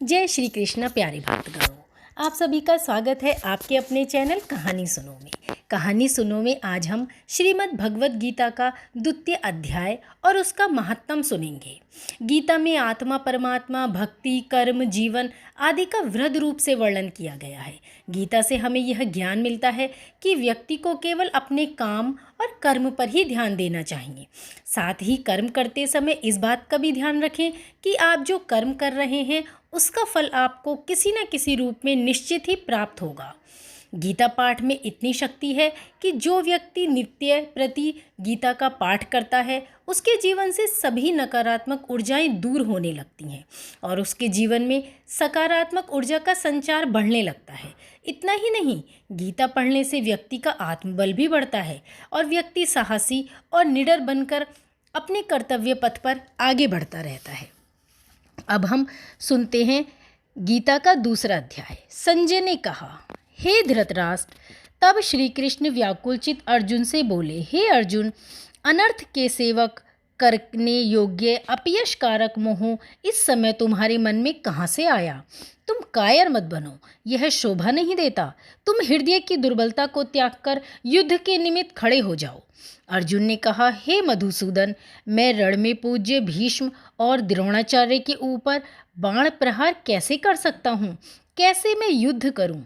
जय श्री कृष्ण प्यारे भक्तगणों, आप सभी का स्वागत है आपके अपने चैनल कहानी सुनो में। कहानी सुनो में आज हम श्रीमद् भगवत गीता का 2वां अध्याय और उसका महात्म सुनेंगे। गीता में आत्मा, परमात्मा, भक्ति, कर्म, जीवन आदि का वृहद रूप से वर्णन किया गया है। गीता से हमें यह ज्ञान मिलता है कि व्यक्ति को केवल अपने काम और कर्म पर ही ध्यान देना चाहिए। साथ ही कर्म करते समय इस बात का भी ध्यान रखें कि आप जो कर्म कर रहे हैं उसका फल आपको किसी न किसी रूप में निश्चित ही प्राप्त होगा। गीता पाठ में इतनी शक्ति है कि जो व्यक्ति नित्य प्रति गीता का पाठ करता है उसके जीवन से सभी नकारात्मक ऊर्जाएं दूर होने लगती हैं और उसके जीवन में सकारात्मक ऊर्जा का संचार बढ़ने लगता है। इतना ही नहीं, गीता पढ़ने से व्यक्ति का आत्मबल भी बढ़ता है और व्यक्ति साहसी और निडर बनकर अपने कर्तव्य पथ पर आगे बढ़ता रहता है। अब हम सुनते हैं गीता का 2वां अध्याय। संजय ने कहा, हे धृतराष्ट्र, तब श्री कृष्ण व्याकुलचित अर्जुन से बोले, हे अर्जुन, अनर्थ के सेवक करने योग्य अपयश कारक मोह इस समय तुम्हारे मन में कहाँ से आया? तुम कायर मत बनो, यह शोभा नहीं देता। तुम हृदय की दुर्बलता को त्याग कर युद्ध के निमित्त खड़े हो जाओ। अर्जुन ने कहा, हे मधुसूदन, मैं रण में पूज्य भीष्म और द्रोणाचार्य के ऊपर बाण प्रहार कैसे कर सकता हूँ? कैसे मैं युद्ध करूँ?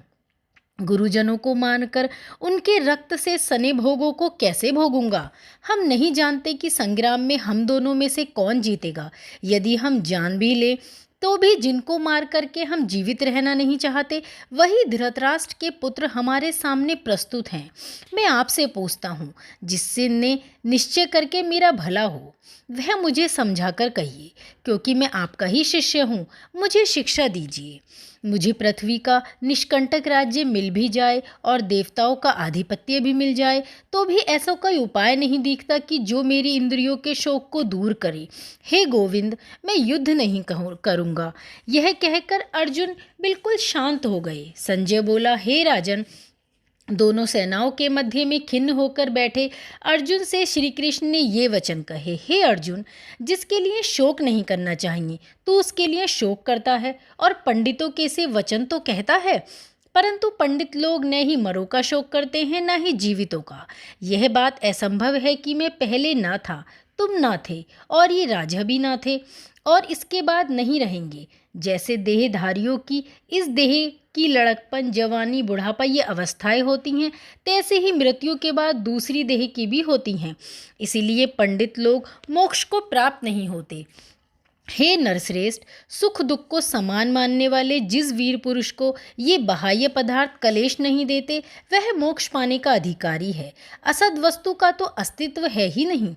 गुरुजनों को मानकर उनके रक्त से सने भोगों को कैसे भोगूंगा? हम नहीं जानते कि संग्राम में हम दोनों में से कौन जीतेगा। यदि हम जान भी लें तो भी जिनको मार करके हम जीवित रहना नहीं चाहते, वही धृतराष्ट्र के पुत्र हमारे सामने प्रस्तुत हैं। मैं आपसे पूछता हूँ, जिससे ने निश्चय करके मेरा भला हो वह मुझे समझाकर कहिए, क्योंकि मैं आपका ही शिष्य हूँ। मुझे शिक्षा दीजिए। मुझे पृथ्वी का निष्कंटक राज्य मिल भी जाए और देवताओं का आधिपत्य भी मिल जाए तो भी ऐसा कोई उपाय नहीं दिखता कि जो मेरी इंद्रियों के शोक को दूर करे। हे गोविंद, मैं युद्ध नहीं करूँगा। यह कहकर अर्जुन बिल्कुल शांत हो गए। संजय बोला, हे राजन, दोनों सेनाओं के मध्य में खिन्न होकर बैठे अर्जुन से श्री कृष्ण ने ये वचन कहे, हे अर्जुन, जिसके लिए शोक नहीं करना चाहिए तो उसके लिए शोक करता है और पंडितों के से वचन तो कहता है, परंतु पंडित लोग न ही मरों का शोक करते हैं न ही जीवितों का। यह बात असंभव है कि मैं पहले ना था, तुम ना थे और ये राजा भी ना थे और इसके बाद नहीं रहेंगे। जैसे देहधारियों की इस देह की लड़कपन, जवानी, बुढ़ापा ये अवस्थाएं होती हैं, तैसे ही मृत्यु के बाद दूसरी देह की भी होती हैं। इसीलिए पंडित लोग मोक्ष को प्राप्त नहीं होते। हे नरश्रेष्ठ, सुख दुख को समान मानने वाले जिस वीर पुरुष को ये बाह्य पदार्थ कलेश नहीं देते, वह मोक्ष पाने का अधिकारी है। असद वस्तु का तो अस्तित्व है ही नहीं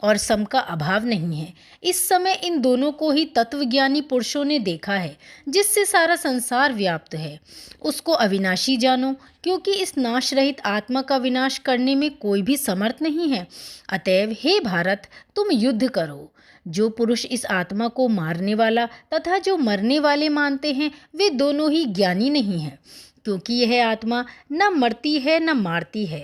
और सम का अभाव नहीं है। इस समय इन दोनों को ही तत्वज्ञानी पुरुषों ने देखा है, जिससे सारा संसार व्याप्त है। उसको अविनाशी जानो, क्योंकि इस नाश रहित आत्मा का विनाश करने में कोई भी समर्थ नहीं है। अतएव हे भारत, तुम युद्ध करो। जो पुरुष इस आत्मा को मारने वाला तथा जो मरने वाले मानते हैं, वे दोनों ही ज्ञानी नहीं हैं, क्योंकि यह आत्मा न मरती है न मारती है।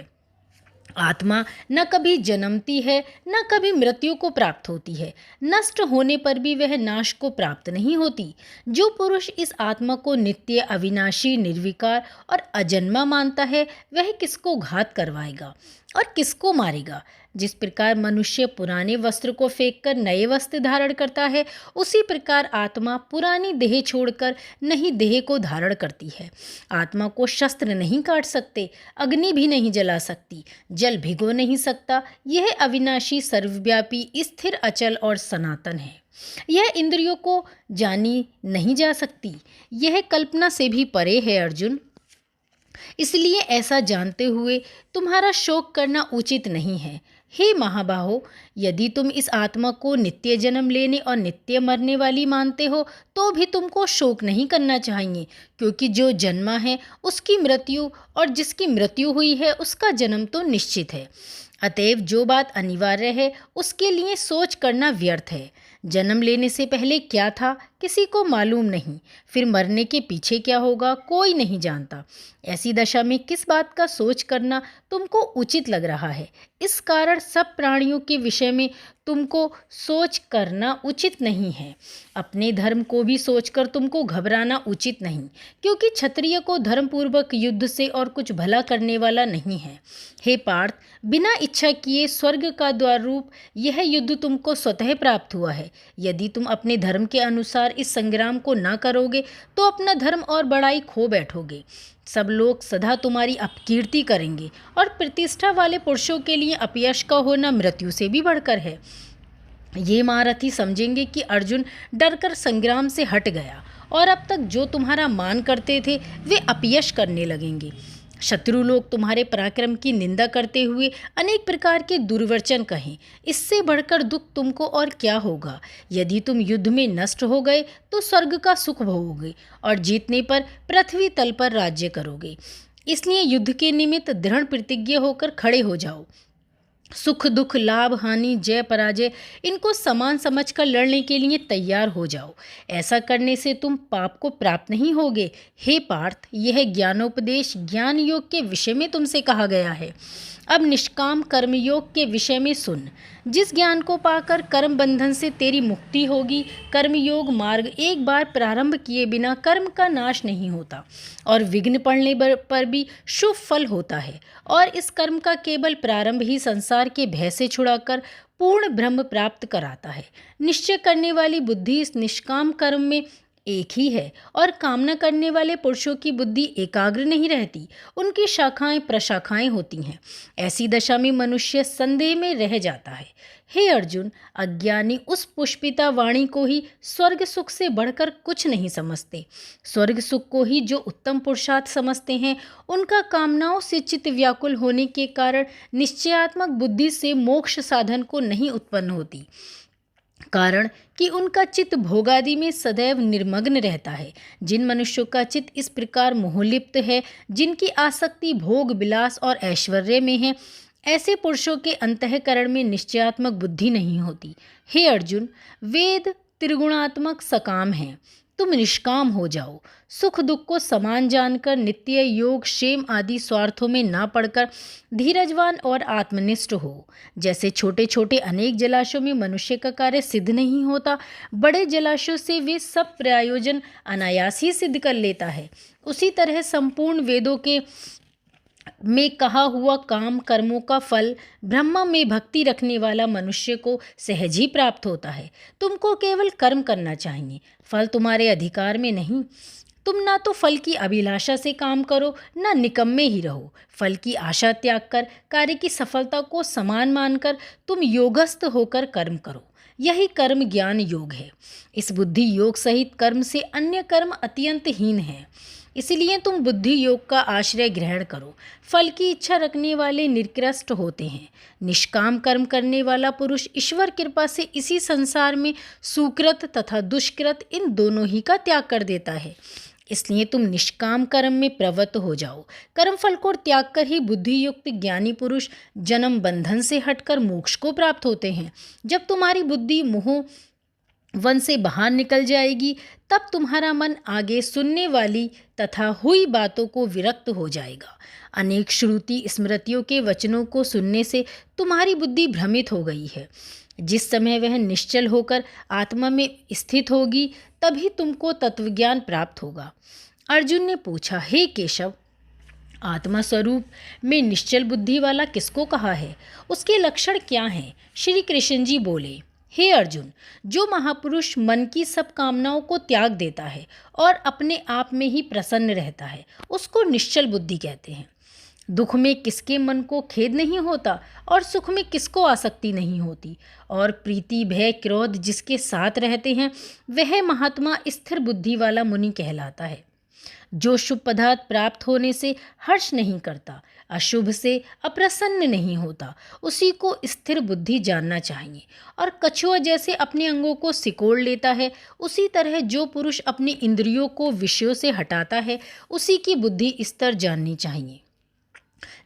आत्मा न कभी जन्मती है न कभी मृत्यु को प्राप्त होती है। नष्ट होने पर भी वह नाश को प्राप्त नहीं होती। जो पुरुष इस आत्मा को नित्य, अविनाशी, निर्विकार और अजन्मा मानता है, वह किसको घात करवाएगा और किसको मारेगा? जिस प्रकार मनुष्य पुराने वस्त्र को फेंककर नए वस्त्र धारण करता है, उसी प्रकार आत्मा पुरानी देह छोड़कर नई देह को धारण करती है। आत्मा को शस्त्र नहीं काट सकते, अग्नि भी नहीं जला सकती, जल भिगो नहीं सकता। यह अविनाशी, सर्वव्यापी, स्थिर, अचल और सनातन है। यह इंद्रियों को जानी नहीं जा सकती। यह कल्पना से भी परे है अर्जुन। इसलिए ऐसा जानते हुए तुम्हारा शोक करना उचित नहीं है। हे महाबाहो, यदि तुम इस आत्मा को नित्य जन्म लेने और नित्य मरने वाली मानते हो तो भी तुमको शोक नहीं करना चाहिए, क्योंकि जो जन्मा है उसकी मृत्यु और जिसकी मृत्यु हुई है उसका जन्म तो निश्चित है। अतएव जो बात अनिवार्य है उसके लिए सोच करना व्यर्थ है। जन्म लेने से पहले क्या था किसी को मालूम नहीं, फिर मरने के पीछे क्या होगा कोई नहीं जानता। ऐसी दशा में किस बात का सोच करना तुमको उचित लग रहा है? इस कारण सब प्राणियों के विषय में तुमको सोच करना उचित नहीं है। अपने धर्म को भी सोचकर तुमको घबराना उचित नहीं, क्योंकि क्षत्रिय को धर्मपूर्वक युद्ध से और कुछ भला करने वाला नहीं है। हे पार्थ, बिना इच्छा किए स्वर्ग का द्वार रूप यह युद्ध तुमको स्वतः प्राप्त हुआ है। यदि तुम अपने धर्म के अनुसार इस संग्राम को न करोगे तो अपना धर्म और बड़ाई खो बैठोगे। सब लोग सदा तुम्हारी अपकीर्ति करेंगे और प्रतिष्ठा वाले पुरुषों के लिए अपयश का होना मृत्यु से भी बढ़कर है। ये महारथी समझेंगे कि अर्जुन डरकर संग्राम से हट गया और अब तक जो तुम्हारा मान करते थे वे अपयश करने लगेंगे। शत्रु लोग तुम्हारे पराक्रम की निंदा करते हुए अनेक प्रकार के दुर्वचन कहें। इससे बढ़कर दुख तुमको और क्या होगा। यदि तुम युद्ध में नष्ट हो गए तो स्वर्ग का सुख भोगोगे और जीतने पर पृथ्वी तल पर राज्य करोगे। इसलिए युद्ध के निमित्त दृढ़ प्रतिज्ञ होकर खड़े हो जाओ। सुख दुख, लाभ हानि, जय पराजय, इनको समान समझकर लड़ने के लिए तैयार हो जाओ। ऐसा करने से तुम पाप को प्राप्त नहीं होगे। हे पार्थ, यह ज्ञानोपदेश ज्ञान योग के विषय में तुमसे कहा गया है। अब निष्काम कर्मयोग के विषय में सुन। जिस ज्ञान को पाकर कर्म बंधन से तेरी मुक्ति होगी, कर्मयोग मार्ग एक बार प्रारंभ किए बिना कर्म का नाश नहीं होता और विघ्न पड़ने पर भी शुभ फल होता है। और इस कर्म का केवल प्रारंभ ही संसार के भय से छुड़ाकर पूर्ण ब्रह्म प्राप्त कराता है। निश्चय करने वाली बुद्धि इस निष्काम कर्म में एक ही है और कामना करने वाले पुरुषों की बुद्धि एकाग्र नहीं रहती, उनकी शाखाएं प्रशाखाएं होती हैं। ऐसी दशा में मनुष्य संदेह में रह जाता है। हे अर्जुन, अज्ञानी उस पुष्पिता वाणी को ही स्वर्ग सुख से बढ़कर कुछ नहीं समझते। स्वर्ग सुख को ही जो उत्तम पुरुषार्थ समझते हैं, उनका कामनाओं से चित्त व्याकुल होने के कारण निश्चयात्मक बुद्धि से मोक्ष साधन को नहीं उत्पन्न होती, कारण कि उनका चित्त भोगादि में सदैव निर्मग्न रहता है। जिन मनुष्यों का चित्त इस प्रकार मोहलिप्त है, जिनकी आसक्ति भोग विलास और ऐश्वर्य में है, ऐसे पुरुषों के अंतःकरण में निश्चयात्मक बुद्धि नहीं होती। हे अर्जुन, वेद त्रिगुणात्मक सकाम हैं, तुम निष्काम हो जाओ। सुख दुख को समान जानकर नित्य योग क्षेम आदि स्वार्थों में ना पड़कर धीरजवान और आत्मनिष्ठ हो। जैसे छोटे छोटे अनेक जलाशयों में मनुष्य का कार्य सिद्ध नहीं होता, बड़े जलाशयों से वे सब प्रयोजन अनायास ही सिद्ध कर लेता है, उसी तरह संपूर्ण वेदों के में कहा हुआ काम कर्मों का फल ब्रह्म में भक्ति रखने वाला मनुष्य को सहज ही प्राप्त होता है। तुमको केवल कर्म करना चाहिए, फल तुम्हारे अधिकार में नहीं। तुम ना तो फल की अभिलाषा से काम करो, ना निकम्मे ही रहो। फल की आशा त्याग कर कार्य की सफलता को समान मानकर तुम योगस्थ होकर कर्म करो। यही कर्म ज्ञान योग है। इस बुद्धि योग सहित कर्म से अन्य कर्म अत्यंत हीन है। इसलिए तुम बुद्धि योग का आश्रय ग्रहण करो। फल की इच्छा रखने वाले निकृष्ट होते हैं। निष्काम कर्म करने वाला पुरुष ईश्वर कृपा से इसी संसार में सुकृत तथा दुष्कृत इन दोनों ही का त्याग कर देता है। इसलिए तुम निष्काम कर्म में प्रवृत्त हो जाओ। कर्म फल को त्याग कर ही बुद्धि युक्त ज्ञानी पुरुष जन्म बंधन से हटकर मोक्ष को प्राप्त होते हैं। जब तुम्हारी बुद्धि मोह वन से बाहर निकल जाएगी, तब तुम्हारा मन आगे सुनने वाली तथा हुई बातों को विरक्त हो जाएगा। अनेक श्रुति स्मृतियों के वचनों को सुनने से तुम्हारी बुद्धि भ्रमित हो गई है। जिस समय वह निश्चल होकर आत्मा में स्थित होगी, तभी तुमको तत्वज्ञान प्राप्त होगा। अर्जुन ने पूछा, हे केशव, आत्मा स्वरूप में निश्चल बुद्धि वाला किसको कहा है? उसके लक्षण क्या हैं? श्री कृष्ण जी बोले, हे अर्जुन, जो महापुरुष मन की सब कामनाओं को त्याग देता है और अपने आप में ही प्रसन्न रहता है, उसको निश्चल बुद्धि कहते हैं। दुख में किसके मन को खेद नहीं होता और सुख में किसको आसक्ति नहीं होती, और प्रीति भय क्रोध जिसके साथ रहते हैं, वह महात्मा स्थिर बुद्धि वाला मुनि कहलाता है। जो शुभ पदार्थ प्राप्त होने से हर्ष नहीं करता, अशुभ से अप्रसन्न नहीं होता, उसी को स्थिर बुद्धि जानना चाहिए। और कछुआ जैसे अपने अंगों को सिकोड़ लेता है, उसी तरह जो पुरुष अपनी इंद्रियों को विषयों से हटाता है, उसी की बुद्धि स्थिर जाननी चाहिए।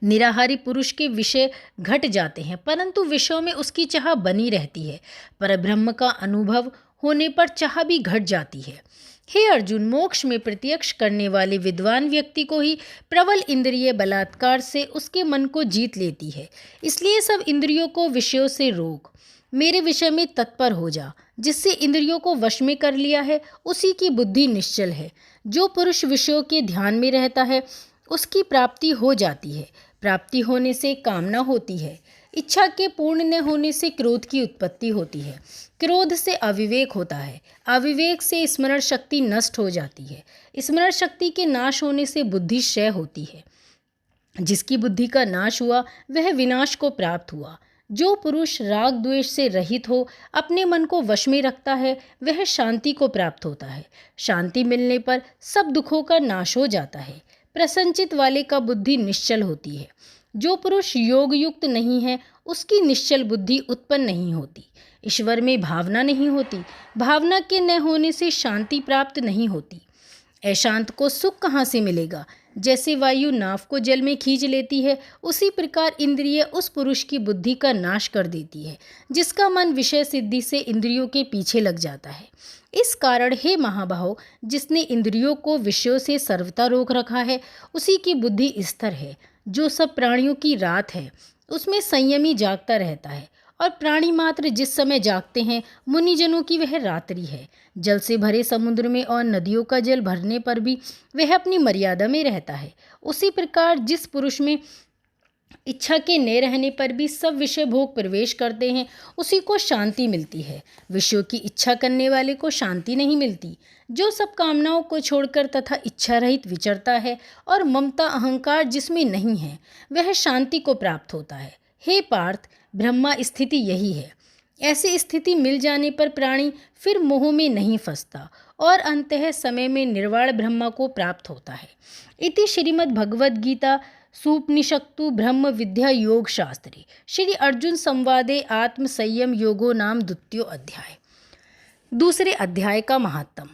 निराहारी पुरुष के विषय घट जाते हैं, परंतु विषयों में उसकी चाह बनी रहती है। परब्रह्म का अनुभव होने पर चाह भी घट जाती है। हे अर्जुन, मोक्ष में प्रत्यक्ष करने वाले विद्वान व्यक्ति को ही प्रबल इंद्रिय बलात्कार से उसके मन को जीत लेती है। इसलिए सब इंद्रियों को विषयों से रोक। मेरे विषय में तत्पर हो जा। जिससे इंद्रियों को वश में कर लिया है उसी की बुद्धि निश्चल है। जो पुरुष विषयों के ध्यान में रहता है उसकी प्राप्ति हो जाती है। प्राप्ति होने से कामना होती है। इच्छा के पूर्ण न होने से क्रोध की उत्पत्ति होती है। क्रोध से अविवेक होता है। अविवेक से स्मरण शक्ति नष्ट हो जाती है। स्मरण शक्ति के नाश होने से बुद्धि क्षय होती है। जिसकी बुद्धि का नाश हुआ वह विनाश को प्राप्त हुआ। जो पुरुष राग द्वेष से रहित हो अपने मन को वश में रखता है वह शांति को प्राप्त होता है। शांति मिलने पर सब दुखों का नाश हो जाता है। प्रसन्नचित वाले का बुद्धि निश्चल होती है। जो पुरुष योग युक्त नहीं है उसकी निश्चल बुद्धि उत्पन्न नहीं होती। ईश्वर में भावना नहीं होती। भावना के न होने से शांति प्राप्त नहीं होती। अशांत को सुख कहाँ से मिलेगा? जैसे वायु नाव को जल में खींच लेती है उसी प्रकार इंद्रिय उस पुरुष की बुद्धि का नाश कर देती है जिसका मन विषय सिद्धि से इंद्रियों के पीछे लग जाता है। इस कारण हे महाबाहो, जिसने इंद्रियों को विषयों से सर्वथा रोक रखा है उसी की बुद्धि स्थिर है। जो सब प्राणियों की रात है उसमें संयमी जागता रहता है और प्राणी मात्र जिस समय जागते हैं मुनिजनों की वह रात्रि है। जल से भरे समुद्र में और नदियों का जल भरने पर भी वह अपनी मर्यादा में रहता है। उसी प्रकार जिस पुरुष में इच्छा के न रहने पर भी सब विषय भोग प्रवेश करते हैं उसी को शांति मिलती है। विषयों की इच्छा करने वाले को शांति नहीं मिलती। जो सब कामनाओं को छोड़कर तथा इच्छा रहित विचरता है और ममता अहंकार जिसमें नहीं है वह शांति को प्राप्त होता है। हे पार्थ, ब्रह्मा स्थिति यही है। ऐसी स्थिति मिल जाने पर प्राणी फिर मोह में नहीं फंसता और अंततः समय में निर्वाण ब्रह्मा को प्राप्त होता है। इति श्रीमद् भगवद गीता सूपनिषत्तु ब्रह्म विद्या योग शास्त्रे श्री अर्जुन संवादे आत्म संयम योगो नाम द्वितीयो अध्याय। दूसरे अध्याय का महात्म।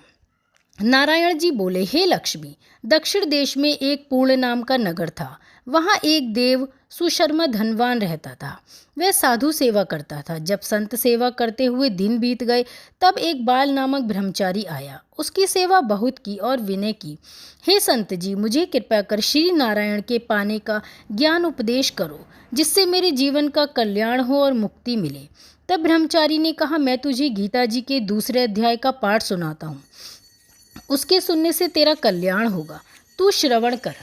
नारायण जी बोले, हे लक्ष्मी, दक्षिण देश में एक पूर्ण नाम का नगर था। वहाँ एक देव सुशर्मा धनवान रहता था। वह साधु सेवा करता था। जब संत सेवा करते हुए दिन बीत गए तब एक बाल नामक ब्रह्मचारी आया। उसकी सेवा बहुत की और विनय की। हे संत जी, मुझे कृपा कर श्री नारायण के पाने का ज्ञान उपदेश करो जिससे मेरे जीवन का कल्याण हो और मुक्ति मिले। तब ब्रह्मचारी ने कहा, मैं तुझे गीता जी के दूसरे अध्याय का पाठ सुनाता हूँ। उसके सुनने से तेरा कल्याण होगा। तू श्रवण कर।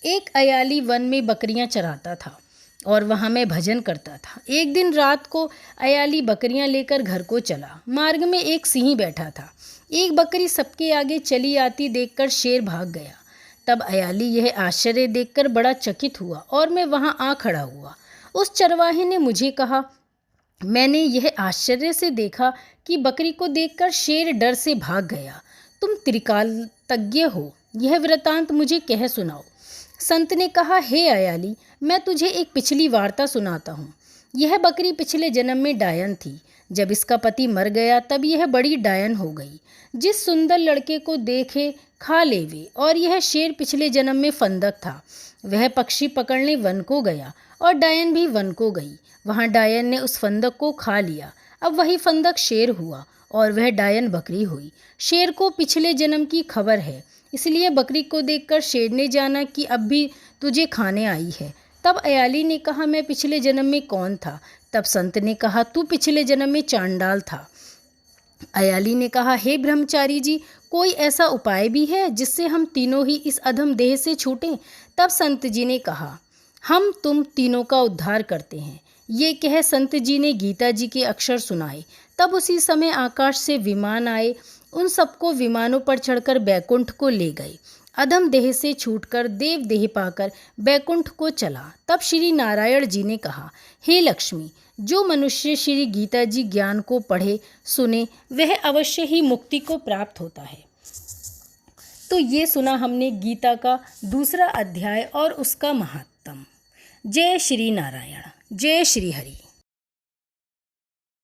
एक अयाली वन में बकरियां चराता था और वहाँ मैं भजन करता था। एक दिन रात को अयाली बकरियां लेकर घर को चला। मार्ग में एक सिंह बैठा था। एक बकरी सबके आगे चली आती देखकर शेर भाग गया। तब अयाली यह आश्चर्य देखकर बड़ा चकित हुआ और मैं वहाँ आ खड़ा हुआ। उस चरवाहे ने मुझे कहा, मैंने यह आश्चर्य से देखा कि बकरी को देखकर शेर डर से भाग गया। तुम त्रिकालज्ञ हो, यह वृतांत मुझे कह सुनाओ। संत ने कहा, हे अयाली, मैं तुझे एक पिछली वार्ता सुनाता हूँ। यह बकरी पिछले जन्म में डायन थी। जब इसका पति मर गया तब यह बड़ी डायन हो गई। जिस सुंदर लड़के को देखे खा लेवे। और यह शेर पिछले जन्म में फंदक था। वह पक्षी पकड़ने वन को गया और डायन भी वन को गई। वहाँ डायन ने उस फंदक को खा लिया। अब वही फंदक शेर हुआ और वह डायन बकरी हुई। शेर को पिछले जन्म की खबर है, इसलिए बकरी को देखकर शेर ने जाना कि अब भी तुझे खाने आई है। तब अयाली ने कहा, मैं पिछले जन्म में कौन था? तब संत ने कहा, तू पिछले जन्म में चांडाल था। अयाली ने कहा, हे ब्रह्मचारी जी, कोई ऐसा उपाय भी है जिससे हम तीनों ही इस अधम देह से छूटें? तब संत जी ने कहा, हम तुम तीनों का उद्धार करते हैं। ये कह संत जी ने गीता जी के अक्षर सुनाए। तब उसी समय आकाश से विमान आए। उन सबको विमानों पर चढ़कर बैकुंठ को ले गए। अधम देह से छूटकर देव देह पाकर बैकुंठ को चला। तब श्री नारायण जी ने कहा, हे लक्ष्मी, जो मनुष्य श्री गीता जी ज्ञान को पढ़े सुने वह अवश्य ही मुक्ति को प्राप्त होता है। तो ये सुना हमने गीता का दूसरा अध्याय और उसका महात्म। जय श्री नारायण, जय श्री हरि।